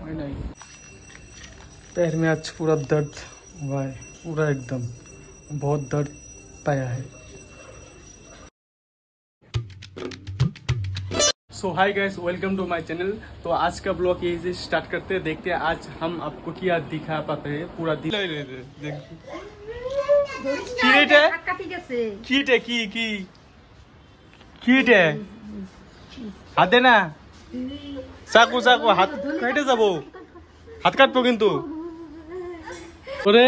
नहीं, पैर में आज पूरा दर्द हुआ है, पूरा एकदम बहुत दर्द पाया है। So hi guys, welcome to my channel. तो आज का ब्लॉग यही से स्टार्ट करते हैं। देखते हैं आज हम आपको क्या दिखा पाते हैं। पूरा कीट है हाथ देना, চাকু চাকু হাত কেটে যাব, হাত কাটবো কিন্তু। ওরে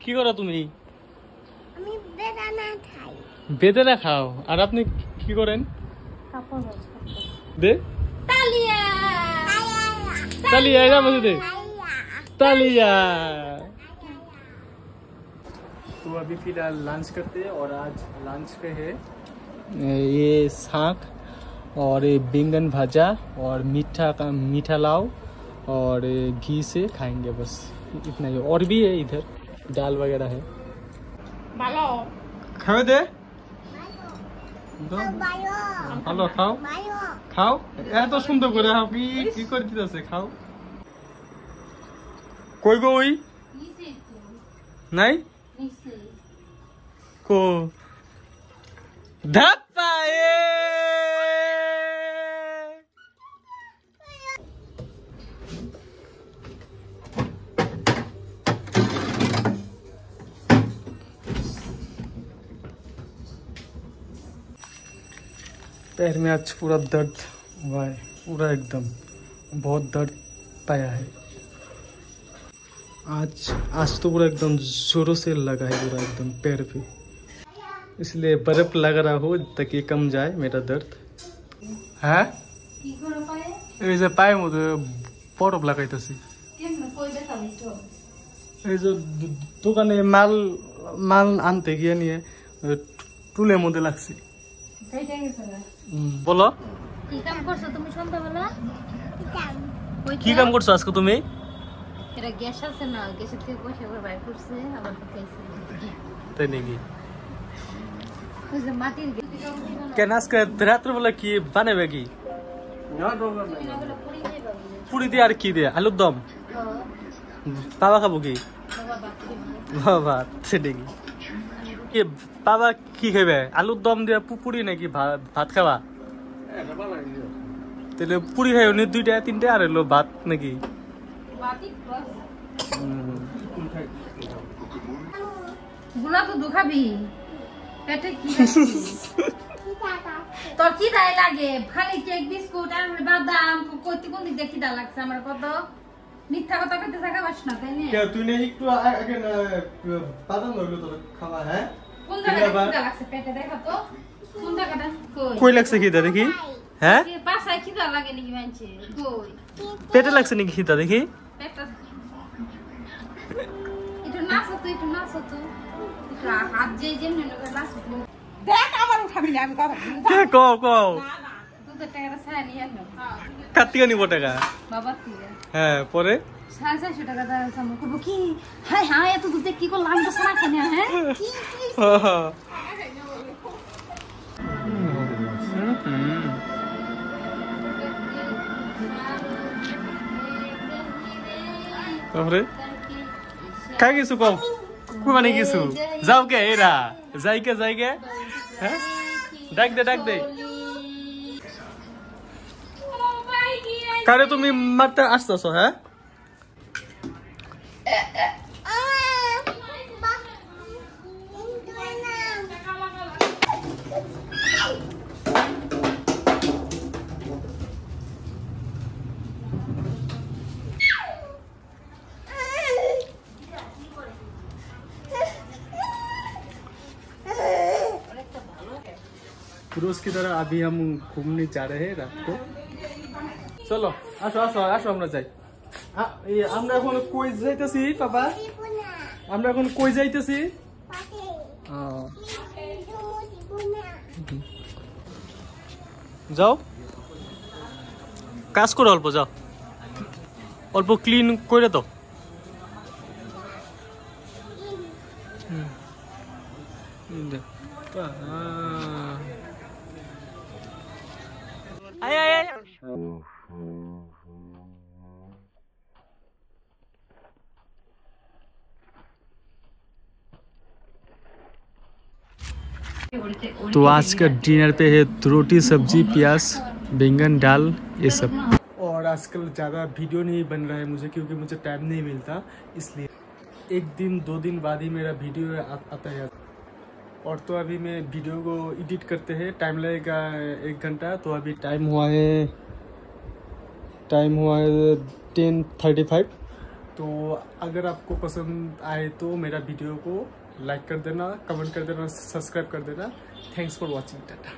কি করো তুমি? আমি বেদানা খাই। বেদানা খাও। আর আপনি কি করেন? কাপড় দে তালিয়া तालिया है ना, मुझे दे तालिया। तो अभी फिलहाल लंच करते हैं और आज लंच पे है ये साग और ये बैंगन भाजा और मीठा लाव और घी से खाएंगे, बस इतना ही। और भी है इधर दाल वगैरह है। खाओ दे ভালো খাও খাও, এত সুন্দর করে খাও। কি করে দিতেছে, খাও। কই গো ওই নাই কো ধাপ্পা पैर में आज पूरा दर्द हुआ है, पूरा एकदम बहुत दर्द पाया है। आज तो पूरा एकदम जोरों से लगा है पूरा एकदम पैर पे, इसलिए बर्फ लग रहा हो ताकि कम जाए मेरा दर्द। हाँ ऐसे पाए मुझे बर्फ लगाइতেছি। এই যে দোকানে মাল আনতে গিয়ে নিয়ে টুলের মধ্যে লাগছে। বলো কি কাম করছো তুমি সন্ধ্যাবেলা? কি কাম করছো আজকে তুমি? এটা গ্যাস আছে না, গ্যাসের থেকে পয়সা করে বাইর করছে, আবার খাইছে। তাই নাকি? ওই যে মাটির কেন আজকে রাত্রেবেলা কি বানাবে? কি পুরি দিয়ে আর কি দিয়ে? আলুর দম? বাবা খাবো কি? বাবা নাকি? বাবা কি খাবে? আলুর দম দিয়ে পুরি নাকি ভাত খাবা? তাহলে পুরি খাই উনি 2টা 3টা আর এলো ভাত নাকি? গুলা তো দুখাবি পেটে কি তোর কি দায় লাগে? খালি কেক বিস্কুট আর বাদাম কইতে কোন দিক দেখি দা লাগছে আমার। কত মিথ্যা কথা কইতে থাকা বাস না, তাই না? তুই না একটু আগে বাদাম হইলো তোর খাওয়া? হ্যাঁ কোন জায়গাটা খিদা লাগছে পেটে দেখা তো, কোন জায়গাটা কই লাগছে খিদা দেখি? হ্যাঁ পাছায় খিদা লাগে নাকি মানছে? কই পেটে লাগছে নাকি খিদা দেখি? পেটটা একটু নাচো তো, একটু নাচো তো, একটু হাত যেমনি নাচো তো। দেখ আমার উঠাবি না, আমি কথা কে কও কও না দুধের টাকাটা ছায়া নিয়ে আনো। কার্তিকা নিব টাকা বাবা থেকে? হ্যাঁ পরে 450 টাকা দাও সামনে করব কি? হাই হাই এত দুধে কি করলাম তো সারা কেন? হ্যাঁ কি তারপরে কাই গেছো? কও কুমানে গেছো? যাও কে এরা? যাইকে হ্যাঁ ডাক দে কারে তুমি মারতে আসতেছো? হ্যাঁ रोज की तरह अभी हम घूमने जा रहे हैं रात को। চলো আসো আসো আসো আমরা যাই। আমরা এখন কই যাইতেছি বাবা? আমরা এখন কই যাইতেছি? যাও কাজ করো, অল্প যাও, অল্প ক্লিন করে দাও। Ay, ay, ay. तो आज का डिनर पे है रोटी सब्जी प्याज बैंगन दाल ये सब। और आजकल ज़्यादा वीडियो नहीं बन रहा है मुझे, क्योंकि मुझे टाइम नहीं मिलता, इसलिए 1 दिन 2 दिन बाद ही मेरा वीडियो आता है। और तो अभी मैं वीडियो को एडिट करते हैं, टाइम लगेगा 1 घंटा। तो अभी टाइम हुआ है 10:35। तो अगर आपको पसंद आए तो मेरा वीडियो को लाइक कर देना, कमेंट कर देना, सब्सक्राइब कर देना। Thanks for watching, Tata.